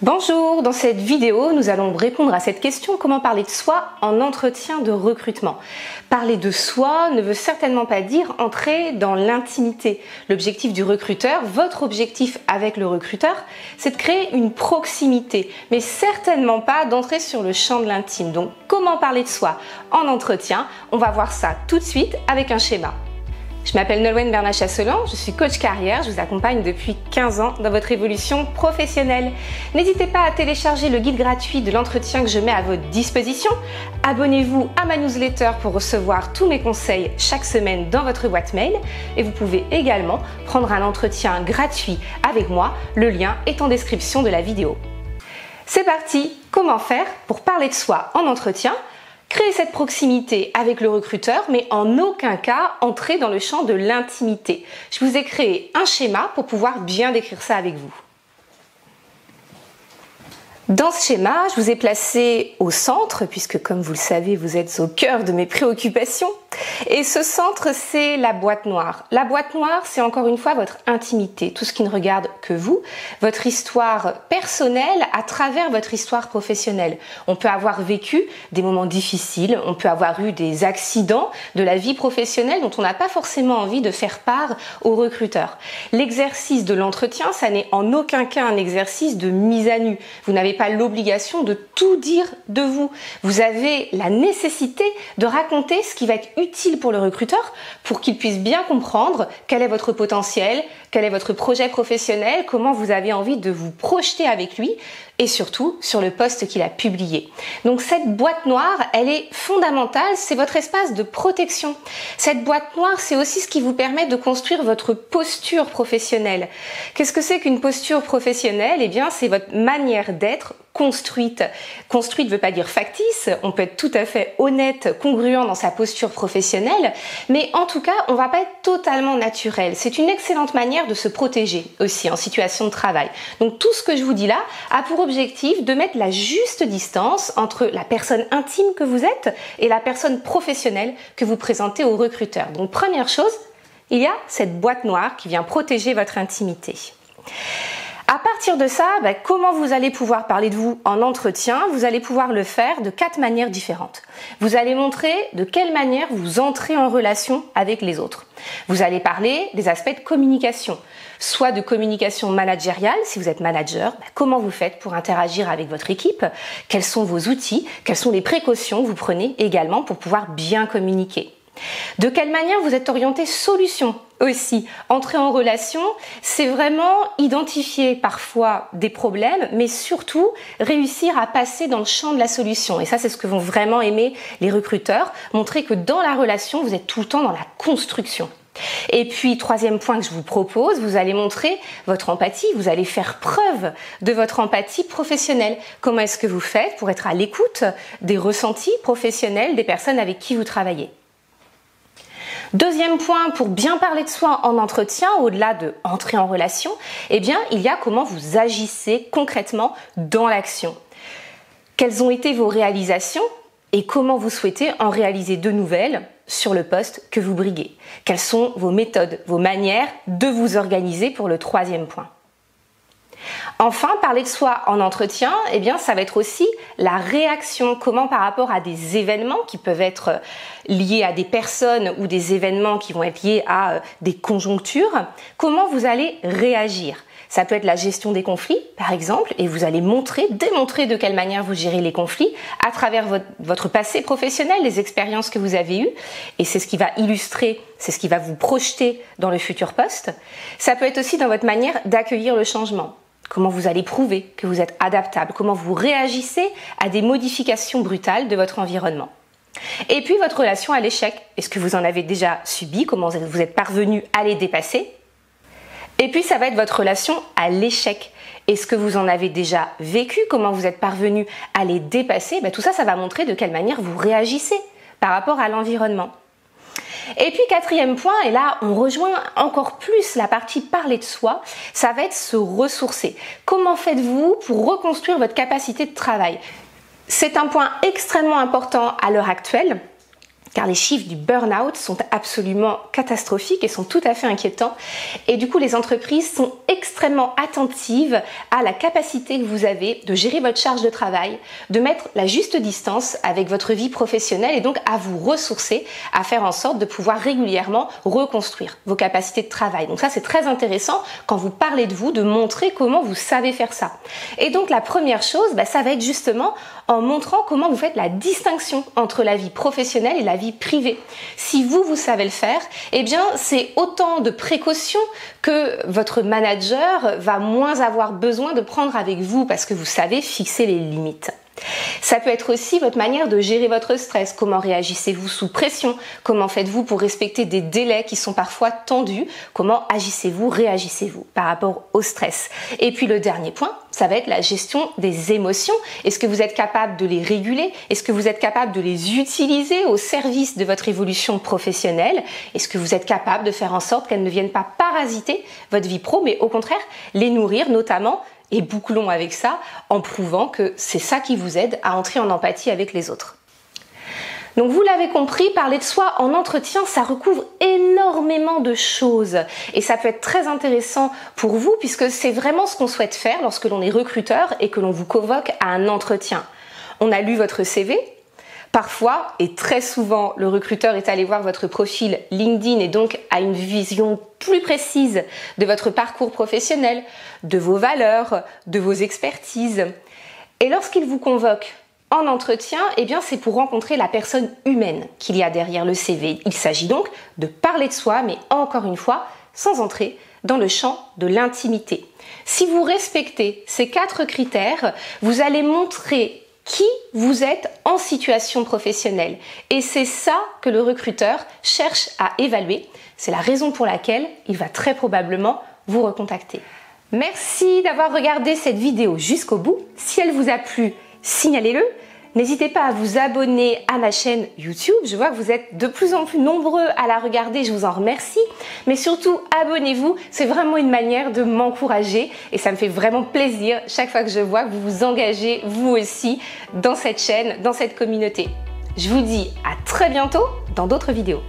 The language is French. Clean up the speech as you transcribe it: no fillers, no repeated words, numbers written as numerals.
Bonjour, dans cette vidéo, nous allons répondre à cette question: comment parler de soi en entretien de recrutement? Parler de soi ne veut certainement pas dire entrer dans l'intimité. L'objectif du recruteur, votre objectif avec le recruteur, c'est de créer une proximité, mais certainement pas d'entrer sur le champ de l'intime. Donc, comment parler de soi en entretien? On va voir ça tout de suite avec un schéma. Je m'appelle Nolwenn Bernat-Chasselan, je suis coach carrière, je vous accompagne depuis 15 ans dans votre évolution professionnelle. N'hésitez pas à télécharger le guide gratuit de l'entretien que je mets à votre disposition. Abonnez-vous à ma newsletter pour recevoir tous mes conseils chaque semaine dans votre boîte mail. Et vous pouvez également prendre un entretien gratuit avec moi, le lien est en description de la vidéo. C'est parti, comment faire pour parler de soi en entretien? Créer cette proximité avec le recruteur, mais en aucun cas entrer dans le champ de l'intimité. Je vous ai créé un schéma pour pouvoir bien décrire ça avec vous. Dans ce schéma, je vous ai placé au centre, puisque comme vous le savez, vous êtes au cœur de mes préoccupations. Et ce centre, c'est la boîte noire. La boîte noire, c'est encore une fois votre intimité, tout ce qui ne regarde que vous, votre histoire personnelle à travers votre histoire professionnelle. On peut avoir vécu des moments difficiles, on peut avoir eu des accidents de la vie professionnelle dont on n'a pas forcément envie de faire part au recruteur. L'exercice de l'entretien, ça n'est en aucun cas un exercice de mise à nu. Vous n'avez pas l'obligation de tout dire de vous. Vous avez la nécessité de raconter ce qui va être utile pour le recruteur pour qu'il puisse bien comprendre quel est votre potentiel, quel est votre projet professionnel, comment vous avez envie de vous projeter avec lui et surtout sur le poste qu'il a publié. Donc cette boîte noire, elle est fondamentale, c'est votre espace de protection. Cette boîte noire, c'est aussi ce qui vous permet de construire votre posture professionnelle. Qu'est-ce que c'est qu'une posture professionnelle? Eh bien, c'est votre manière d'être construite. Construite ne veut pas dire factice, on peut être tout à fait honnête, congruent dans sa posture professionnelle, mais en tout cas, on ne va pas être totalement naturel. C'est une excellente manière de se protéger aussi en situation de travail. Donc tout ce que je vous dis là a pour objectif de mettre la juste distance entre la personne intime que vous êtes et la personne professionnelle que vous présentez au recruteur. Donc première chose, il y a cette boîte noire qui vient protéger votre intimité. À partir de ça, comment vous allez pouvoir parler de vous en entretien? Vous allez pouvoir le faire de 4 manières différentes. Vous allez montrer de quelle manière vous entrez en relation avec les autres. Vous allez parler des aspects de communication, soit de communication managériale, si vous êtes manager, comment vous faites pour interagir avec votre équipe, quels sont vos outils, quelles sont les précautions que vous prenez également pour pouvoir bien communiquer. De quelle manière vous êtes orienté solution aussi. Entrer en relation, c'est vraiment identifier parfois des problèmes, mais surtout réussir à passer dans le champ de la solution. Et ça, c'est ce que vont vraiment aimer les recruteurs, montrer que dans la relation, vous êtes tout le temps dans la construction. Et puis, troisième point que je vous propose, vous allez montrer votre empathie, vous allez faire preuve de votre empathie professionnelle. Comment est-ce que vous faites pour être à l'écoute des ressentis professionnels des personnes avec qui vous travaillez? Deuxième point, pour bien parler de soi en entretien, au-delà de entrer en relation, eh bien, il y a comment vous agissez concrètement dans l'action. Quelles ont été vos réalisations et comment vous souhaitez en réaliser de nouvelles sur le poste que vous briguez? Quelles sont vos méthodes, vos manières de vous organiser pour le troisième point? Enfin, parler de soi en entretien, eh bien, ça va être aussi la réaction. Comment par rapport à des événements qui peuvent être liés à des personnes ou des événements qui vont être liés à des conjonctures, comment vous allez réagir? Ça peut être la gestion des conflits, par exemple, et vous allez démontrer de quelle manière vous gérez les conflits à travers votre passé professionnel, les expériences que vous avez eues, et c'est ce qui va illustrer, c'est ce qui va vous projeter dans le futur poste. Ça peut être aussi dans votre manière d'accueillir le changement. Comment vous allez prouver que vous êtes adaptable, comment vous réagissez à des modifications brutales de votre environnement. Et puis votre relation à l'échec, est-ce que vous en avez déjà subi, comment vous êtes parvenu à les dépasser? Et puis ça va être votre relation à l'échec. Est-ce que vous en avez déjà vécu, comment vous êtes parvenu à les dépasser? Tout ça, ça va montrer de quelle manière vous réagissez par rapport à l'environnement. Et puis quatrième point, et là on rejoint encore plus la partie parler de soi, ça va être se ressourcer. Comment faites-vous pour reconstruire votre capacité de travail? C'est un point extrêmement important à l'heure actuelle. car les chiffres du burn-out sont absolument catastrophiques et sont tout à fait inquiétants. Et du coup, les entreprises sont extrêmement attentives à la capacité que vous avez de gérer votre charge de travail, de mettre la juste distance avec votre vie professionnelle et donc à vous ressourcer, à faire en sorte de pouvoir régulièrement reconstruire vos capacités de travail. Donc ça, c'est très intéressant quand vous parlez de vous, de montrer comment vous savez faire ça. Et donc la première chose, ça va être justement en montrant comment vous faites la distinction entre la vie professionnelle et la vie privée. Si vous savez le faire, eh bien c'est autant de précautions que votre manager va moins avoir besoin de prendre avec vous parce que vous savez fixer les limites. Ça peut être aussi votre manière de gérer votre stress. Comment réagissez-vous sous pression? Comment faites-vous pour respecter des délais qui sont parfois tendus? Comment agissez-vous, réagissez-vous par rapport au stress? Et puis le dernier point, ça va être la gestion des émotions. Est-ce que vous êtes capable de les réguler? Est-ce que vous êtes capable de les utiliser au service de votre évolution professionnelle? Est-ce que vous êtes capable de faire en sorte qu'elles ne viennent pas parasiter votre vie pro, mais au contraire les nourrir, notamment, et bouclons avec ça, en prouvant que c'est ça qui vous aide à entrer en empathie avec les autres. Donc vous l'avez compris, parler de soi en entretien, ça recouvre énormément de choses. Et ça peut être très intéressant pour vous puisque c'est vraiment ce qu'on souhaite faire lorsque l'on est recruteur et que l'on vous convoque à un entretien. On a lu votre CV. Parfois, et très souvent, le recruteur est allé voir votre profil LinkedIn et donc a une vision plus précise de votre parcours professionnel, de vos valeurs, de vos expertises. Et lorsqu'il vous convoque en entretien, eh bien c'est pour rencontrer la personne humaine qu'il y a derrière le CV. Il s'agit donc de parler de soi, mais encore une fois, sans entrer dans le champ de l'intimité. Si vous respectez ces 4 critères, vous allez montrer qui vous êtes en situation professionnelle. Et c'est ça que le recruteur cherche à évaluer. C'est la raison pour laquelle il va très probablement vous recontacter. Merci d'avoir regardé cette vidéo jusqu'au bout. Si elle vous a plu, signalez-le. N'hésitez pas à vous abonner à ma chaîne YouTube. Je vois que vous êtes de plus en plus nombreux à la regarder. Je vous en remercie. Mais surtout, abonnez-vous. C'est vraiment une manière de m'encourager. Et ça me fait vraiment plaisir chaque fois que je vois que vous vous engagez, vous aussi, dans cette chaîne, dans cette communauté. Je vous dis à très bientôt dans d'autres vidéos.